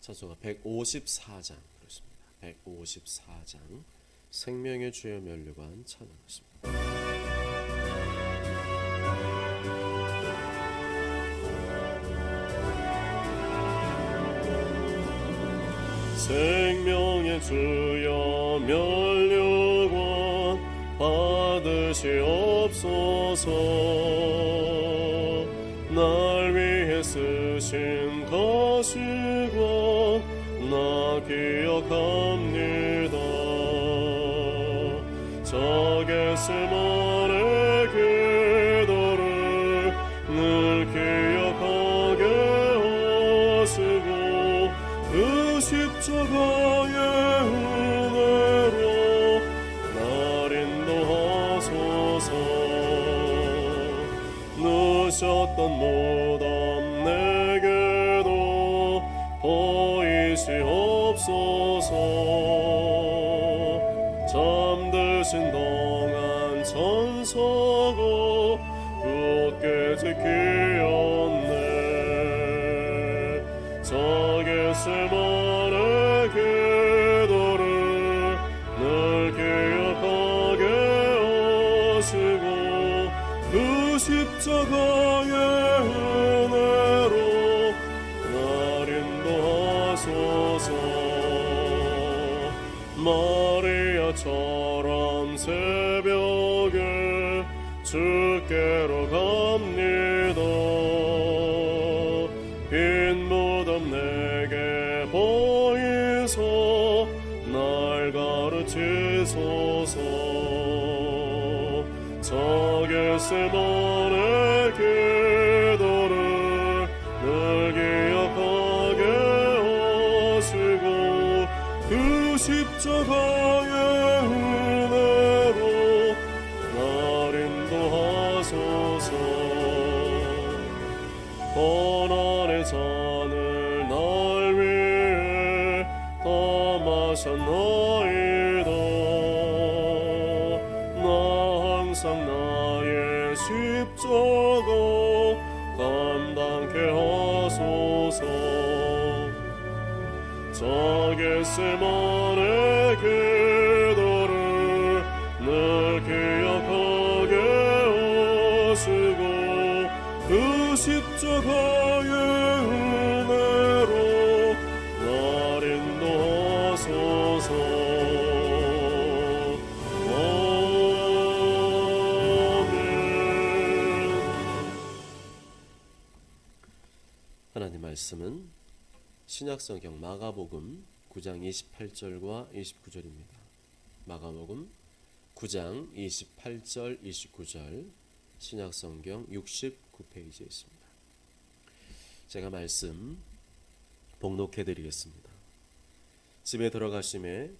찬송가 154장 그렇습니다. 154장 생명의 주여 면류관 찬양하십니다. 생명의 주여 면류관 받으시옵소서. 날 위해 쓰신 것이고 나 기억합니다. 적의 쓸만의 기도를 늘 기억하게 하시고 그 십자가의 은혜로 날 인도하소서. 누셨던 무덤 내게도 보이시옵소서. 잠드신 동안 천사가 굳게 지키었네. 적의 쓸만의 기도를 늘 기억하게 하시고 그 십자가의 은혜로 날 인도하소서. 마리아처럼 새벽에 주께로 갑니다. 빈 무덤 내게 보이소 날 가르치소서. 적의 쓸만의 기도를 늘 기억하게 하시고 그 십자가의 은혜로 날 인도하소서. 고난의 잔을 날 위해 다 마셨나이다. 나 항상 나의 십자가 감당케 하소서. 적의 쓸만의 기도를 늘 기억하게 하시고 그 십자가의 은혜로 날 인도하소서. 아멘. 하나님 말씀은 신약성경 마가복음 9장 28절과 29절입니다. 마가복음 9장 28절 29절 신약성경 69페이지에 있습니다. 제가 말씀 봉독해 드리겠습니다. 집에 들어가심에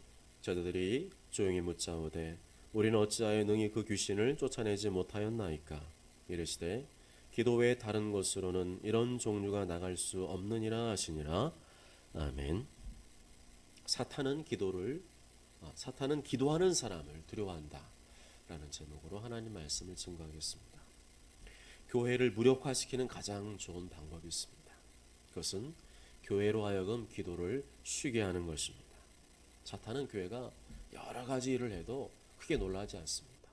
저들이 조용히 묻자오되 우리는 어찌하여 능히 그 귀신을 쫓아내지 못하였나이까. 이르시되 기도 외에 다른 곳으로는 이런 종류가 나갈 수 없느니라 하시니라. 아멘. 사탄은 기도하는 사람을 두려워한다 라는 제목으로 하나님 말씀을 증거하겠습니다. 교회를 무력화시키는 가장 좋은 방법이 있습니다. 그것은 교회로 하여금 기도를 쉬게 하는 것입니다. 사탄은 교회가 여러 가지 일을 해도 크게 놀라지 않습니다.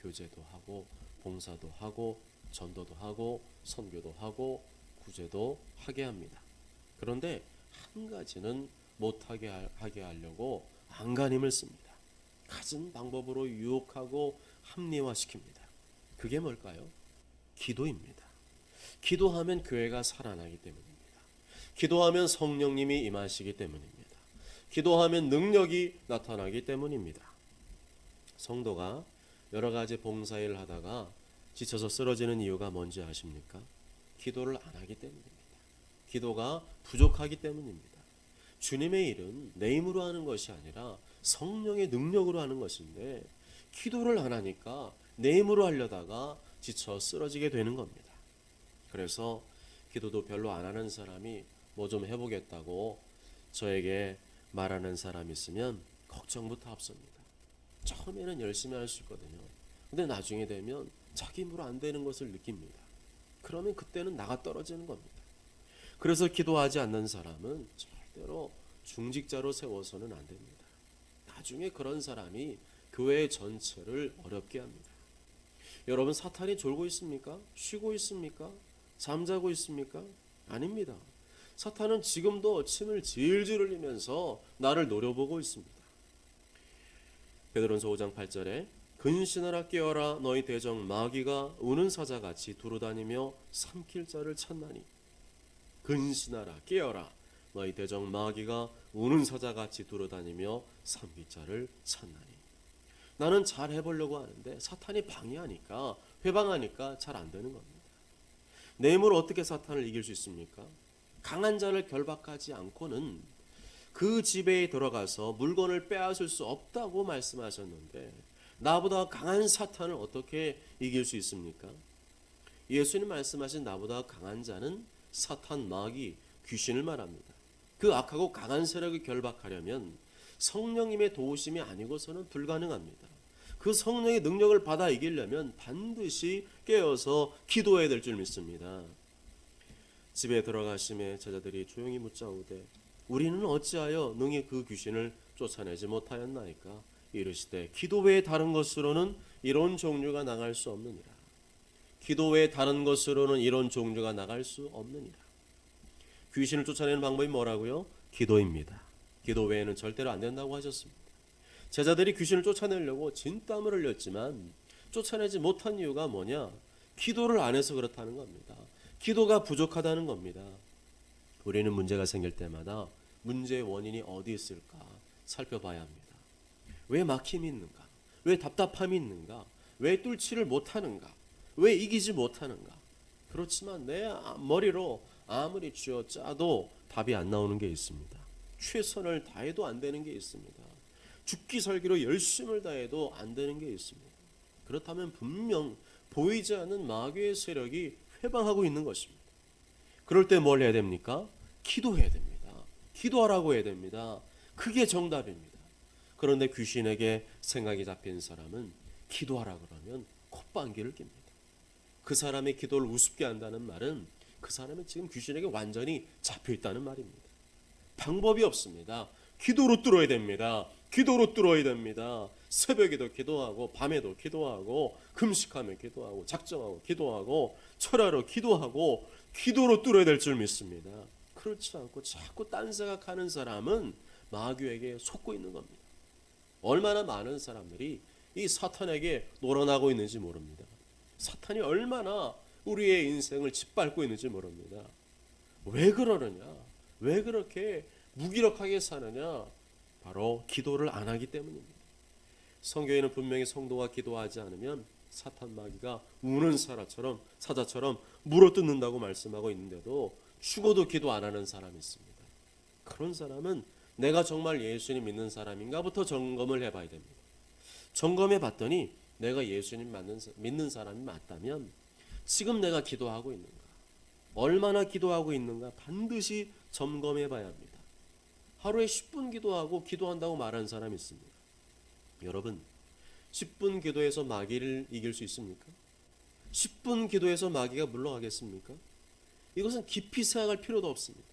교제도 하고 봉사도 하고 전도도 하고 선교도 하고 구제도 하게 합니다. 그런데 한 가지는 못하게 하게 하려고 안간힘을 씁니다. 갖은 방법으로 유혹하고 합리화시킵니다. 그게 뭘까요? 기도입니다. 기도하면 교회가 살아나기 때문입니다. 기도하면 성령님이 임하시기 때문입니다. 기도하면 능력이 나타나기 때문입니다. 성도가 여러 가지 봉사일을 하다가 지쳐서 쓰러지는 이유가 뭔지 아십니까? 기도를 안 하기 때문입니다. 기도가 부족하기 때문입니다. 주님의 일은 내 힘으로 하는 것이 아니라 성령의 능력으로 하는 것인데 기도를 안 하니까 내 힘으로 하려다가 지쳐 쓰러지게 되는 겁니다. 그래서 기도도 별로 안 하는 사람이 뭐 좀 해보겠다고 저에게 말하는 사람이 있으면 걱정부터 앞섭니다. 처음에는 열심히 할 수 있거든요. 근데 나중에 되면 자기 힘으로 안 되는 것을 느낍니다. 그러면 그때는 나가 떨어지는 겁니다. 그래서 기도하지 않는 사람은 절대로 중직자로 세워서는 안 됩니다. 나중에 그런 사람이 교회 전체를 어렵게 합니다. 여러분, 사탄이 졸고 있습니까? 쉬고 있습니까? 잠자고 있습니까? 아닙니다. 사탄은 지금도 침을 질질 흘리면서 나를 노려보고 있습니다. 베드로전서 5장 8절에 근신하라 깨어라 너희 대적 마귀가 우는 사자같이 두루다니며 삼킬 자를 찾나니. 근신하라 깨어라 너희 대적 마귀가 우는 사자같이 두루다니며 삼킬 자를 찾나니. 나는 잘 해보려고 하는데 사탄이 방해하니까, 회방하니까 잘 안 되는 겁니다. 내 힘으로 어떻게 사탄을 이길 수 있습니까? 강한 자를 결박하지 않고는 그 집에 들어가서 물건을 빼앗을 수 없다고 말씀하셨는데 나보다 강한 사탄을 어떻게 이길 수 있습니까? 예수님 말씀하신 나보다 강한 자는 사탄, 마귀, 귀신을 말합니다. 그 악하고 강한 세력을 결박하려면 성령님의 도우심이 아니고서는 불가능합니다. 그 성령의 능력을 받아 이기려면 반드시 깨어서 기도해야 될 줄 믿습니다. 집에 들어가심에 제자들이 조용히 묻자오되 우리는 어찌하여 능히 그 귀신을 쫓아내지 못하였나이까? 이르시되 기도 외에 다른 것으로는 이런 종류가 나갈 수 없느니라. 기도 외에 다른 것으로는 이런 종류가 나갈 수 없느니라. 귀신을 쫓아내는 방법이 뭐라고요? 기도입니다. 기도 외에는 절대로 안 된다고 하셨습니다. 제자들이 귀신을 쫓아내려고 진땀을 흘렸지만 쫓아내지 못한 이유가 뭐냐? 기도를 안 해서 그렇다는 겁니다. 기도가 부족하다는 겁니다. 우리는 문제가 생길 때마다 문제의 원인이 어디 있을까 살펴봐야 합니다. 왜 막힘이 있는가? 왜 답답함이 있는가? 왜 뚫지를 못하는가? 왜 이기지 못하는가? 그렇지만 내 머리로 아무리 쥐어 짜도 답이 안 나오는 게 있습니다. 최선을 다해도 안 되는 게 있습니다. 죽기 살기로 열심을 다해도 안 되는 게 있습니다. 그렇다면 분명 보이지 않는 마귀의 세력이 회방하고 있는 것입니다. 그럴 때 뭘 해야 됩니까? 기도해야 됩니다. 기도하라고 해야 됩니다. 그게 정답입니다. 그런데 귀신에게 생각이 잡힌 사람은 기도하라 그러면 콧방귀를 낍니다. 그 사람의 기도를 우습게 한다는 말은 그 사람은 지금 귀신에게 완전히 잡혀 있다는 말입니다. 방법이 없습니다. 기도로 뚫어야 됩니다. 기도로 뚫어야 됩니다. 새벽에도 기도하고 밤에도 기도하고 금식하며 기도하고 작정하고 기도하고 철야로 기도하고 기도로 뚫어야 될 줄 믿습니다. 그렇지 않고 자꾸 딴 생각하는 사람은 마귀에게 속고 있는 겁니다. 얼마나 많은 사람들이 이 사탄에게 놀아나고 있는지 모릅니다. 사탄이 얼마나 우리의 인생을 짓밟고 있는지 모릅니다. 왜 그러느냐? 왜 그렇게 무기력하게 사느냐? 바로 기도를 안 하기 때문입니다. 성경에는 분명히 성도가 기도하지 않으면 사탄 마귀가 우는 사자처럼 물어뜯는다고 말씀하고 있는데도 죽어도 기도 안 하는 사람이 있습니다. 그런 사람은 내가 정말 예수님 믿는 사람인가부터 점검을 해봐야 됩니다. 점검해 봤더니 내가 예수님 믿는 사람이 맞다면 지금 내가 기도하고 있는가, 얼마나 기도하고 있는가 반드시 점검해 봐야 합니다. 하루에 10분 기도하고 기도한다고 말하는 사람이 있습니다. 여러분, 10분 기도해서 마귀를 이길 수 있습니까? 10분 기도해서 마귀가 물러가겠습니까? 이것은 깊이 생각할 필요도 없습니다.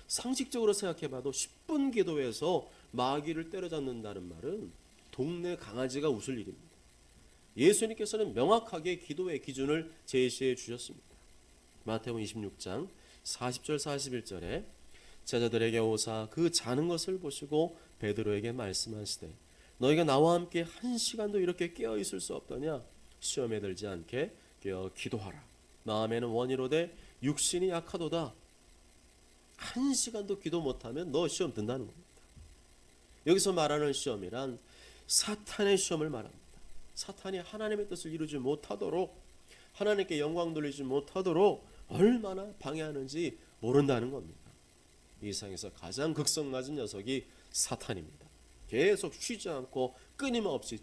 상식적으로 생각해봐도 10분 기도해서 마귀를 때려잡는다는 말은 동네 강아지가 웃을 일입니다. 예수님께서는 명확하게 기도의 기준을 제시해 주셨습니다. 마태복음 26장 40절 41절에 제자들에게 오사 그 자는 것을 보시고 베드로에게 말씀하시되 너희가 나와 함께 한 시간도 이렇게 깨어 있을 수 없더냐? 시험에 들지 않게 깨어 기도하라. 마음에는 원이로되 육신이 약하도다. 한 시간도 기도 못하면 너 시험 든다는 겁니다. 여기서 말하는 시험이란 사탄의 시험을 말합니다. 사탄이 하나님의 뜻을 이루지 못하도록, 하나님께 영광 돌리지 못하도록 얼마나 방해하는지 모른다는 겁니다. 이 세상에서 가장 극성 낮은 녀석이 사탄입니다. 계속 쉬지 않고 끊임없이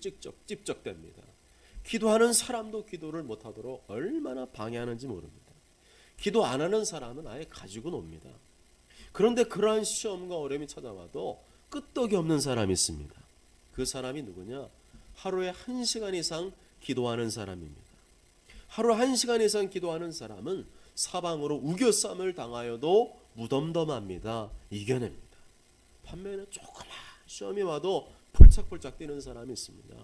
찝적됩니다. 기도하는 사람도 기도를 못하도록 얼마나 방해하는지 모릅니다. 기도 안 하는 사람은 아예 가지고 놉니다. 그런데 그러한 시험과 어려움이 찾아와도 끄떡이 없는 사람이 있습니다. 그 사람이 누구냐? 하루에 1시간 이상 기도하는 사람입니다. 하루 1시간 이상 기도하는 사람은 사방으로 우겨쌈을 당하여도 무덤덤합니다. 이겨냅니다. 반면에 조그만 시험이 와도 폴짝폴짝 뛰는 사람이 있습니다.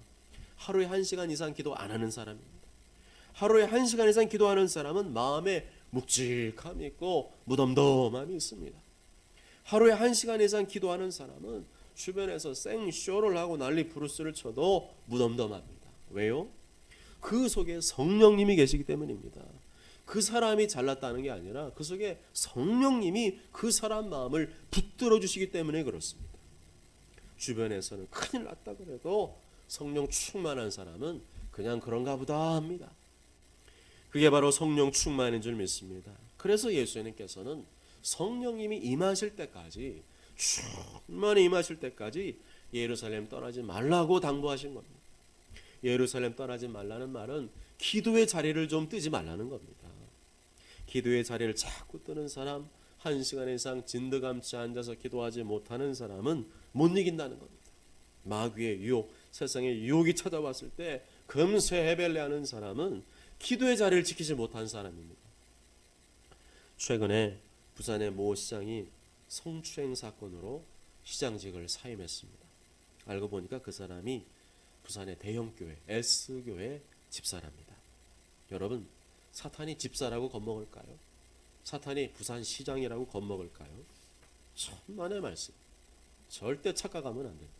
하루에 1시간 이상 기도 안 하는 사람입니다. 하루에 1시간 이상 기도하는 사람은 마음에 묵직함이 있고 무덤덤함이 있습니다. 하루에 1시간 이상 기도하는 사람은 주변에서 생쇼를 하고 난리 부르스를 쳐도 무덤덤합니다. 왜요? 그 속에 성령님이 계시기 때문입니다. 그 사람이 잘났다는 게 아니라 그 속에 성령님이 그 사람 마음을 붙들어 주시기 때문에 그렇습니다. 주변에서는 큰일 났다 그래도 성령 충만한 사람은 그냥 그런가 보다 합니다. 그게 바로 성령 충만인 줄 믿습니다. 그래서 예수님께서는 성령님이 임하실 때까지, 충만히 임하실 때까지 예루살렘 떠나지 말라고 당부하신 겁니다. 예루살렘 떠나지 말라는 말은 기도의 자리를 좀 뜨지 말라는 겁니다. 기도의 자리를 자꾸 뜨는 사람, 1시간 이상 진드감치 앉아서 기도하지 못하는 사람은 못 이긴다는 겁니다. 마귀의 유혹, 세상의 유혹이 찾아왔을 때 금세 헤벨레하는 사람은 기도의 자리를 지키지 못한 사람입니다. 최근에 부산의 모 시장이 성추행 사건으로 시장직을 사임했습니다. 알고 보니까 그 사람이 부산의 대형교회 S교회 집사랍니다. 여러분, 사탄이 집사라고 겁먹을까요? 사탄이 부산시장이라고 겁먹을까요? 천만의 말씀. 절대 착각하면 안 됩니다.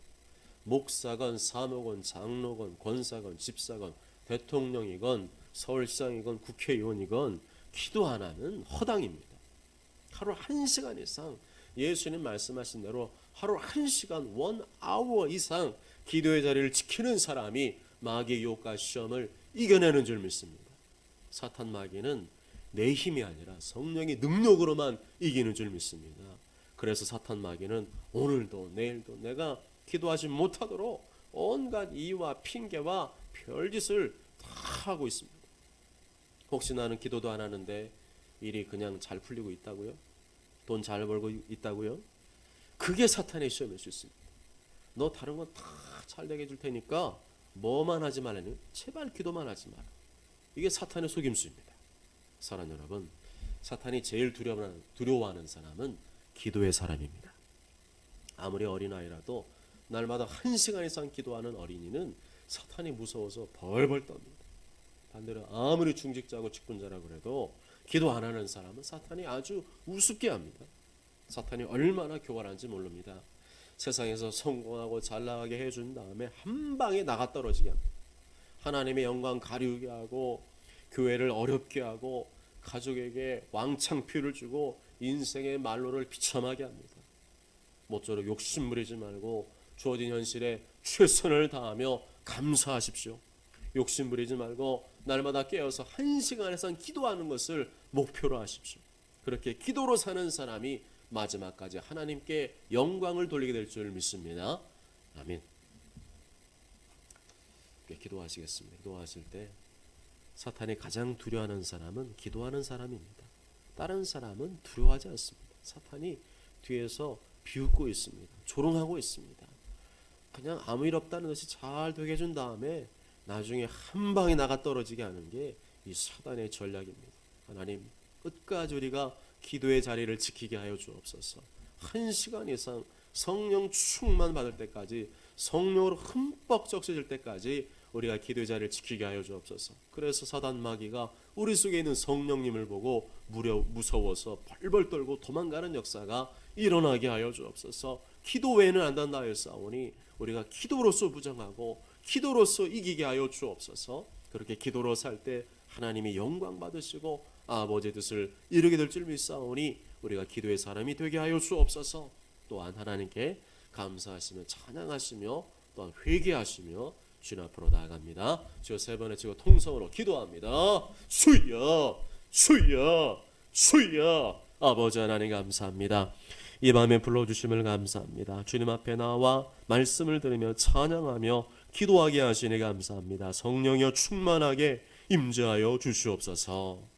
목사건 사모건 장로건 권사건 집사건 대통령이건 서울시장이건 국회의원이건 기도 하나는 허당입니다. 하루 1시간 이상 예수님 말씀하신 대로 하루 1시간 1hour 이상 기도의 자리를 지키는 사람이 마귀의 유혹과 시험을 이겨내는 줄 믿습니다. 사탄 마귀는 내 힘이 아니라 성령의 능력으로만 이기는 줄 믿습니다. 그래서 사탄 마귀는 오늘도 내일도 내가 기도하지 못하도록 온갖 이유와 핑계와 별짓을 다 하고 있습니다. 혹시 나는 기도도 안 하는데 일이 그냥 잘 풀리고 있다고요? 돈 잘 벌고 있다고요? 그게 사탄의 시험일 수 있습니다. 너 다른 건 다 잘 되게 해줄 테니까 뭐만 하지 말라니, 제발 기도만 하지 마라. 이게 사탄의 속임수입니다. 사랑하는 여러분, 사탄이 제일 두려워하는 사람은 기도의 사람입니다. 아무리 어린아이라도 날마다 1시간 이상 기도하는 어린이는 사탄이 무서워서 벌벌 떱니다. 반대로 아무리 중직자고 직분자라고 해도 기도 안 하는 사람은 사탄이 아주 우습게 합니다. 사탄이 얼마나 교활한지 모릅니다. 세상에서 성공하고 잘 나가게 해준 다음에 한 방에 나가 떨어지게 합니다. 하나님의 영광 가리우게 하고 교회를 어렵게 하고 가족에게 왕창피를 주고 인생의 말로를 비참하게 합니다. 모쪼록 욕심부리지 말고 주어진 현실에 최선을 다하며 감사하십시오. 욕심부리지 말고 날마다 깨어서 1시간 이상 기도하는 것을 목표로 하십시오. 그렇게 기도로 사는 사람이 마지막까지 하나님께 영광을 돌리게 될 줄 믿습니다. 아멘. 기도하시겠습니다. 기도하실 때 사탄이 가장 두려워하는 사람은 기도하는 사람입니다. 다른 사람은 두려워하지 않습니다. 사탄이 뒤에서 비웃고 있습니다. 조롱하고 있습니다. 그냥 아무 일 없다는 것이 잘 되게 해준 다음에 나중에 한 방에 나가 떨어지게 하는 게 이 사단의 전략입니다. 하나님, 끝까지 우리가 기도의 자리를 지키게 하여 주옵소서. 1시간 이상 성령 충만 받을 때까지, 성령으로 흠뻑 적셔질 때까지 우리가 기도의 자리를 지키게 하여 주옵소서. 그래서 사단 마귀가 우리 속에 있는 성령님을 보고 무서워서 벌벌 떨고 도망가는 역사가 일어나게 하여 주옵소서. 기도 외에는 안 된다 하였사오니 우리가 기도로서 부정하고 기도로서 이기게 하여 주옵소서. 그렇게 기도로 살 때 하나님이 영광 받으시고 아버지의 뜻을 이루게 될 줄 믿사오니 우리가 기도의 사람이 되게 하여 주옵소서. 또한 하나님께 감사하시며 찬양하시며 또한 회개하시며 주님 앞으로 나아갑니다. 주여 세 번의 주여 통성으로 기도합니다. 주여 주여 주여. 아버지 하나님 감사합니다. 이 밤에 불러주심을 감사합니다. 주님 앞에 나와 말씀을 들으며 찬양하며 기도하게 하시니 감사합니다. 성령이여 충만하게 임재하여 주시옵소서.